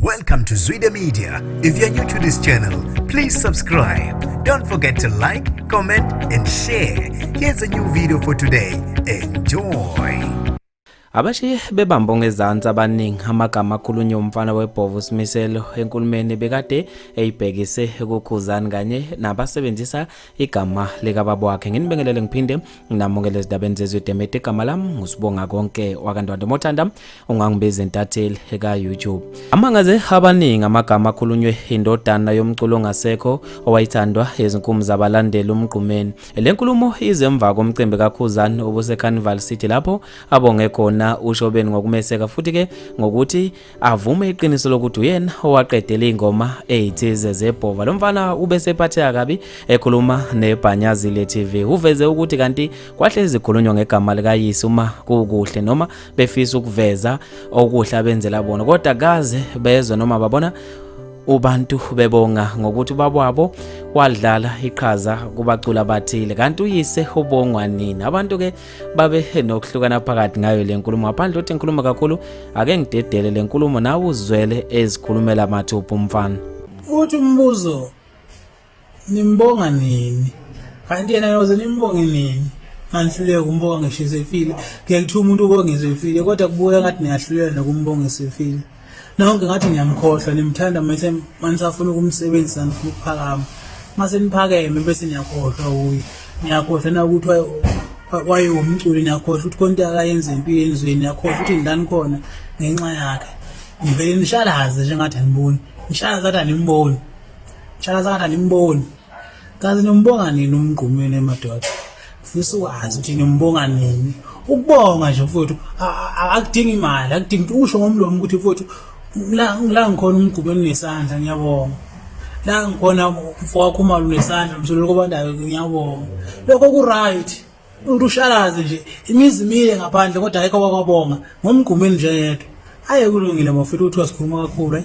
Welcome to Zwida Media. If you're new to this channel, please subscribe. Don't forget to like, comment and share. Here's a new video for today. Enjoy. Abashiye bebamba ngezantsi abaningi amagama akhulunywa umfana weBhovu Simiselo enkulumeni bekade eyibhekise ukukhuzana kanye nabasebenzisa igama likababa wakhe. Nginibingelele ngiphinde nginamongele izindabeni zezwidemete igama lami ngusibonga konke wakandwande Mothanda ungangibiza intatheli eka YouTube. Amangaze abaningi amagama akhulunywe indodana yomculo ongasekho owayithandwa ezinkumu zabalandeli umgqumeni. Le nkulumo izemva komcimbi kakhuzana obuse Carnival City lapho abonge khona uShobeni ngokumeseka futhi ke ngokuthi avume iqiniso lokuthi uyena owaqedela ingoma ezithize zeBhova. Lo mfana ubese ephatheka kabi ekhuluma neBhanyazile TV. Uveze ukuthi kanti kwahle izikhulunywa ngegama likayise uma kukuhle noma befisa ukuveza okuhle abenzela bona, kodwa kaze bezwe noma babona ubantu bebonga ngokuthi ubaba wabo wadlala iqhaza kubacula abathile kanti uyise ubongwa nini. Abantu ke babe nokuhlukana phakathi ngayo le nkulumo. Ngaphandle uthi inkulumo kakhulu ake ngidedele le nkulumo nawe uzwele ezikhulumela amathupha umfana. Uthi umbuzo nimbonga nini? Kanti yena yoze nimbonge nini? Anhluleke umbonga ngisho esefile. Ngiyakuthiwa umuntu ubonge esefile kodwa kubuya ngathi niyahluleka nokumbonga esefile. Nonke ngathi ngiyamkhohlwa nimthanda mase manisafuna ukumsebenzisa nifuna ukuphakama. Mase niphakeme bese niyakhohlwa uye. Niyakhohlwa na ukuthi waye umculi, niyakhohlwa ukuthi konke akayenza empilweni ezweni, niyakhohlwa ukuthi ngidani khona ngenxa yakhe. Ngivele nishalaze nje ngathi aniboni. Nishalaze ngathi animboni. Nishalaze ngathi animboni. Kazi nimbonga nini umgqumeni emadoda? Ufisa ukwazi ukuthi nimbonga nini? Ukubonga nje mfowethu akudingi imali, akudingi ukuthi usho ngomlomo ukuthi mfowethu la ngikhona umgqumeni nesandla ngiyabonga. La ngikhona mfowethu uma unesandla msolo kubandayo ngiyabonga. Lokho ku right. Urushalaze nje imizi mile ngaphandle kodwa ayikho kwabonga ngomgqumeni nje yedwa. Aye kulungile mfowethu uthi wasikhuluma kakhulu.